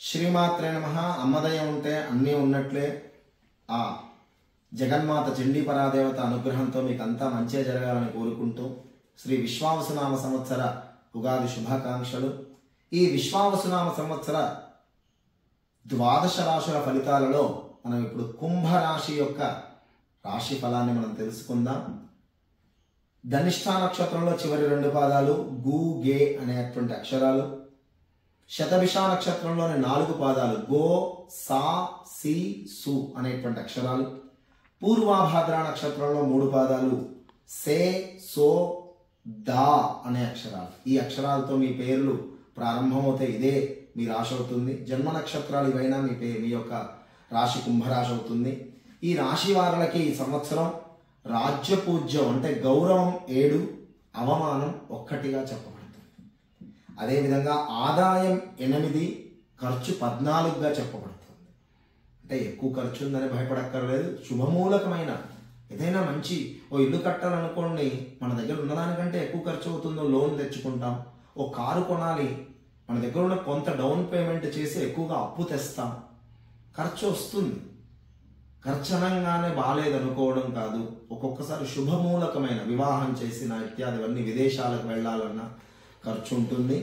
శ్రీమాత్రే నమః. అమ్మదయ ఉంటే అన్నీ ఉన్నట్లే. ఆ జగన్మాత చండీ పరాదేవత అనుగ్రహంతో మీకు అంతా మంచి జరగాలని కోరుకుంటూ శ్రీ విశ్వావసునామ సంవత్సర ఉగాది శుభాకాంక్షలు. ఈ విశ్వావసునామ సంవత్సర ద్వాదశ రాశుల ఫలితాలలో మనం ఇప్పుడు కుంభరాశి యొక్క రాశి ఫలాన్ని మనం తెలుసుకుందాం. ధనిష్ఠా నక్షత్రంలో చివరి 2 పాదాలు గు గే అనేటువంటి అక్షరాలు, శతభిష నక్షత్రంలోని 4 పాదాలు గో సా సి సు అనేటువంటి అక్షరాలు, పూర్వాభాద్ర నక్షత్రంలో 3 పాదాలు సే సో దా అనే అక్షరాలు. ఈ అక్షరాలతో మీ పేర్లు ప్రారంభమవుతాయి. ఇదే మీ రాశి అవుతుంది. జన్మ నక్షత్రాలు ఇవైనా మీ యొక్క రాశి కుంభరాశి అవుతుంది. ఈ రాశి వారులకి ఈ సంవత్సరం రాజ్యపూజ్యం అంటే గౌరవం 7, అవమానం 1గా చెప్పబడుతుంది. అదేవిధంగా ఆదాయం 8, ఖర్చు 14గా చెప్పబడుతుంది. అంటే ఎక్కువ ఖర్చు ఉందని భయపడక్కర్లేదు. శుభమూలకమైన ఏదైనా మంచి ఇల్లు కట్టాలనుకోండి, మన దగ్గర ఉన్నదానికంటే ఎక్కువ ఖర్చు అవుతుందో లోన్ తెచ్చుకుంటాం. ఓ కారు కొనాలి, మన దగ్గర ఉన్న కొంత డౌన్ పేమెంట్ చేసి ఎక్కువగా అప్పు తెస్తాం. ఖర్చు వస్తుంది. ఖర్చు అనగానే బాగాలేదనుకోవడం కాదు. ఒక్కొక్కసారి శుభమూలకమైన వివాహం చేసిన ఇత్యాదివన్నీ విదేశాలకు వెళ్ళాలన్నా ఖర్చు ఉంటుంది.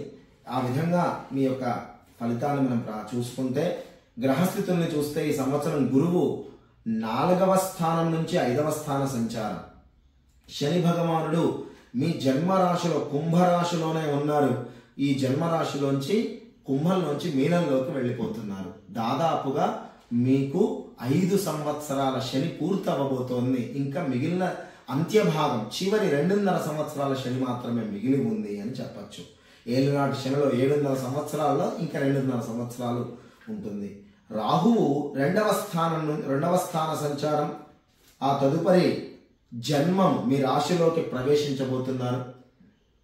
ఆ విధంగా మీ యొక్క ఫలితాలు మనం చూసుకుంటే, గ్రహస్థితుల్ని చూస్తే ఈ సంవత్సరం గురువు 4వ స్థానం నుంచి 5వ స్థాన సంచారం. శని భగవానుడు మీ జన్మరాశిలో కుంభరాశిలోనే ఉన్నారు. ఈ జన్మరాశిలోంచి కుంభంలోంచి మీనంలోకి వెళ్ళిపోతున్నారు. దాదాపుగా మీకు 5 సంవత్సరాల శని పూర్తవబోతోంది. ఇంకా మిగిలిన అంత్యభాగం చివరి 2.5 సంవత్సరాల శని మాత్రమే మిగిలి ఉంది అని చెప్పచ్చు. ఏళ్ళనాటి శనిలో 7.5 సంవత్సరాల్లో ఇంకా 2.5 సంవత్సరాలు ఉంటుంది. రాహువు 2వ స్థాన సంచారం. ఆ తదుపరి జన్మం మీ రాశిలోకి ప్రవేశించబోతున్నారు.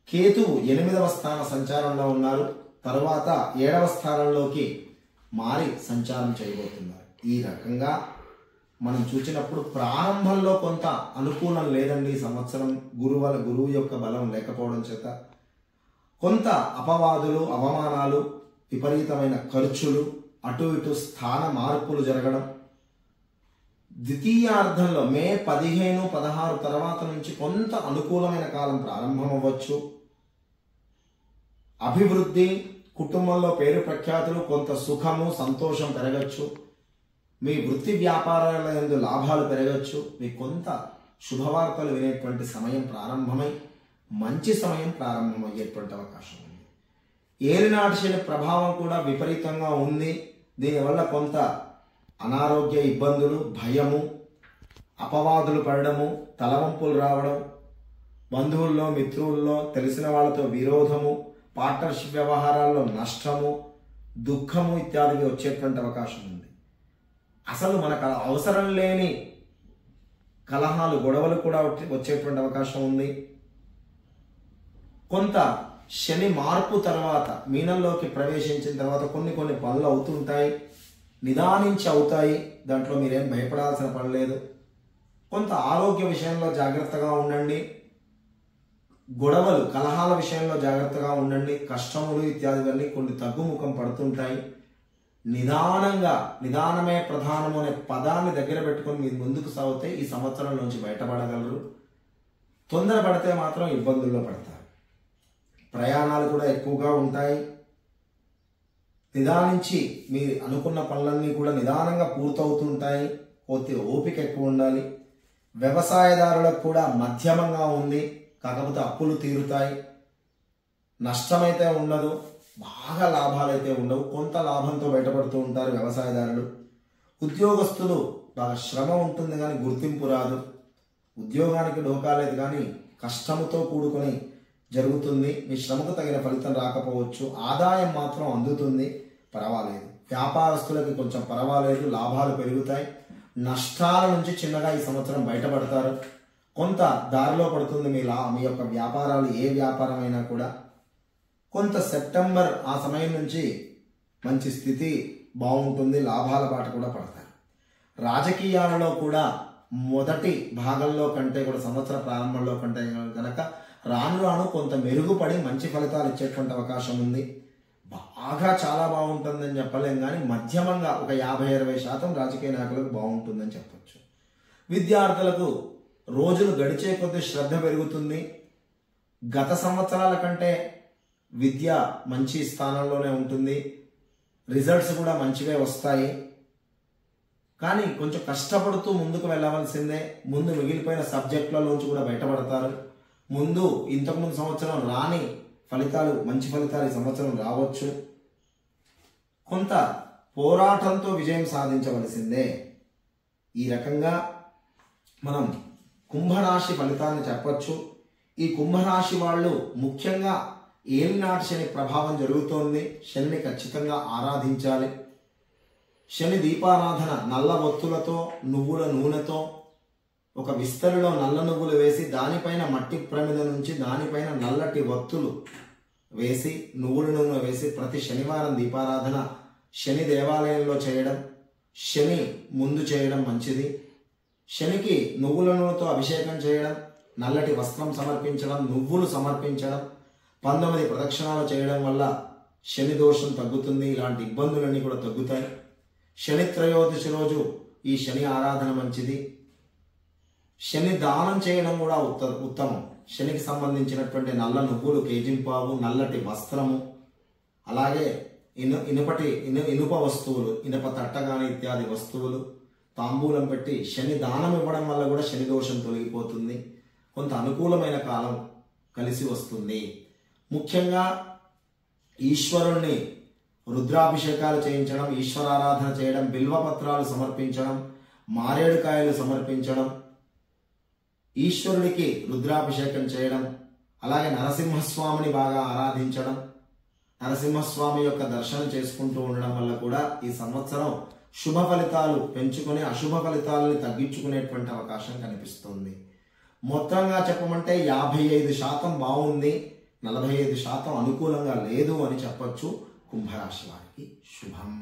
కేతువు 8వ స్థాన సంచారంలో ఉన్నారు. తరువాత 7వ స్థానంలోకి మారి సంచారం చేయబోతున్నారు. ఈ రకంగా మనం చూసినప్పుడు ప్రారంభంలో కొంత అనుకూలం లేదండి. ఈ సంవత్సరం గురువు యొక్క బలం లేకపోవడం చేత కొంత అపవాదులు, అవమానాలు, విపరీతమైన ఖర్చులు, అటు ఇటు స్థాన మార్పులు జరగడం. ద్వితీయార్థంలో మే 15, 16 తర్వాత నుంచి కొంత అనుకూలమైన కాలం ప్రారంభమవ్వచ్చు. అభివృద్ధి, కుటుంబంలో పేరు ప్రఖ్యాతులు, కొంత సుఖము, సంతోషం పెరగచ్చు. మీ వృత్తి వ్యాపారాల యందు లాభాలు పెరగచ్చు. మీకు కొంత శుభవార్తలు వినేటువంటి సమయం ప్రారంభమై మంచి సమయం ప్రారంభమయ్యేటువంటి అవకాశం ఉంది. ఏలినాటి శని ప్రభావం కూడా విపరీతంగా ఉంది. దీనివల్ల కొంత అనారోగ్య ఇబ్బందులు, భయము, అపవాదులు పడడము, తలవంపులు రావడం, బంధువుల్లో, మిత్రుల్లో, తెలిసిన వాళ్ళతో విరోధము, పార్ట్నర్షిప్ వ్యవహారాల్లో నష్టము, దుఃఖము ఇత్యాదివి వచ్చేటువంటి అవకాశం ఉంది. అసలు మనకు అవసరం లేని కలహాలు, గొడవలు కూడా వచ్చేటువంటి అవకాశం ఉంది. కొంత శని మార్పు తర్వాత మీనంలోకి ప్రవేశించిన తర్వాత కొన్ని పనులు అవుతుంటాయి, నిదానించి అవుతాయి. దాంట్లో మీరేం భయపడాల్సిన పని లేదు. కొంత ఆరోగ్య విషయంలో జాగ్రత్తగా ఉండండి. గొడవలు, కలహాల విషయంలో జాగ్రత్తగా ఉండండి. కష్టములు ఇత్యాదివన్నీ కొన్ని తగ్గుముఖం పడుతుంటాయి. నిదానమే ప్రధానము అనే పదాన్ని దగ్గర పెట్టుకొని మీరు ముందుకు సాగితే ఈ సంవత్సరం నుంచి బయటపడగలరు. తొందరపడితే మాత్రం ఇబ్బందుల్లో పడతారు. ప్రయాణాలు కూడా ఎక్కువగా ఉంటాయి. నిదానించి మీరు అనుకున్న పనులన్నీ కూడా నిదానంగా పూర్తవుతుంటాయి. ఓపిక ఎక్కువ ఉండాలి. వ్యవసాయదారులకు కూడా మధ్యమంగా ఉంది. కాకపోతే అప్పులు తీరుతాయి. నష్టమైతే ఉండదు, బాగా లాభాలైతే ఉండవు. కొంత లాభంతో బయటపడుతూ ఉంటారు వ్యవసాయదారులు. ఉద్యోగస్తులు బాగా శ్రమ ఉంటుంది కానీ గుర్తింపు రాదు. ఉద్యోగానికి డోకాలేదు కానీ కష్టముతో కూడుకొని జరుగుతుంది. మీ శ్రమకు తగిన ఫలితం రాకపోవచ్చు. ఆదాయం మాత్రం అందుతుంది, పర్వాలేదు. వ్యాపారస్తులకి కొంచెం పర్వాలేదు, లాభాలు పెరుగుతాయి. నష్టాల నుంచి చిన్నగా ఈ సంవత్సరం బయటపడతారు. కొంత దారిలో పడుతుంది మీ యొక్క వ్యాపారాలు, ఏ వ్యాపారమైనా కూడా. కొంత సెప్టెంబర్ ఆ సమయం నుంచి మంచి స్థితి బాగుంటుంది, లాభాల బాట కూడా పడతారు. రాజకీయాలలో కూడా మొదటి భాగంలో కంటే కూడా సంవత్సర ప్రారంభంలో కంటే కనుక రాను రాను కొంత మెరుగుపడి మంచి ఫలితాలు ఇచ్చేటువంటి అవకాశం ఉంది. బాగా చాలా బాగుంటుందని చెప్పలేం, కానీ మధ్యమంగా ఒక 50-60% రాజకీయ నాయకులకు బాగుంటుందని చెప్పచ్చు. విద్యార్థులకు రోజులు గడిచే కొద్దీ శ్రద్ధ పెరుగుతుంది. గత సంవత్సరాల కంటే విద్య మంచి స్థానంలోనే ఉంటుంది. రిజల్ట్స్ కూడా మంచిగా వస్తాయి. కానీ కొంచెం కష్టపడుతూ ముందుకు వెళ్ళవలసిందే. ముందు మిగిలిపోయిన సబ్జెక్టులలోంచి కూడా బయటపడతారు. ముందు ఇంతకుముందు సంవత్సరం రాని ఫలితాలు, మంచి ఫలితాలు ఈ సంవత్సరం రావచ్చు. కొంత పోరాటంతో విజయం సాధించవలసిందే. ఈ రకంగా మనం కుంభరాశి ఫలితాన్ని చెప్పచ్చు. ఈ కుంభరాశి వాళ్ళు ముఖ్యంగా ఏలినాటి శని ప్రభావం జరుగుతోంది. శనిని ఖచ్చితంగా ఆరాధించాలి. శని దీపారాధన నల్ల ఒత్తులతో, నువ్వుల నూనెతో ఒక విస్తరిలో నల్ల నువ్వులు వేసి దానిపైన మట్టి ప్రమిద నుంచి దానిపైన నల్లటి ఒత్తులు వేసి నువ్వుల నూనె వేసి ప్రతి శనివారం దీపారాధన శని దేవాలయంలో చేయడం, శని ముందు చేయడం మంచిది. శనికి నువ్వుల నూనెతో అభిషేకం చేయడం, నల్లటి వస్త్రం సమర్పించడం, నువ్వులు సమర్పించడం, 19 ప్రదక్షిణాలు చేయడం వల్ల శని దోషం తగ్గుతుంది. ఇలాంటి ఇబ్బందులన్నీ కూడా తగ్గుతాయి. శని త్రయోదశి రోజు ఈ శని ఆరాధన మంచిది. శని దానం చేయడం కూడా ఉత్తమం. శనికి సంబంధించినటువంటి నల్ల నువ్వులు కేజింపావు, నల్లటి వస్త్రము, అలాగే ఇనుప వస్తువులు, ఇనుప తట్టగాని ఇత్యాది వస్తువులు తాంబూలం పెట్టి శని దానం ఇవ్వడం వల్ల కూడా శని దోషం తొలగిపోతుంది. కొంత అనుకూలమైన కాలం కలిసి వస్తుంది. ముఖ్యంగా ఈశ్వరుణ్ణి రుద్రాభిషేకాలు చేయించడం, ఈశ్వరారాధన చేయడం, బిల్వపత్రాలు సమర్పించడం, మారేడుకాయలు సమర్పించడం, ఈశ్వరుడికి రుద్రాభిషేకం చేయడం, అలాగే నరసింహస్వామిని బాగా ఆరాధించడం, నరసింహస్వామి యొక్క దర్శనం చేసుకుంటూ ఉండడం వల్ల కూడా ఈ సంవత్సరం శుభ ఫలితాలు పెంచుకుని అశుభ ఫలితాలని తగ్గించుకునేటువంటి అవకాశం కనిపిస్తుంది. మొత్తంగా చెప్పమంటే 55% బాగుంది, 45% అనుకూలంగా లేదు అని చెప్పొచ్చు. కుంభరాశి వారికి శుభం.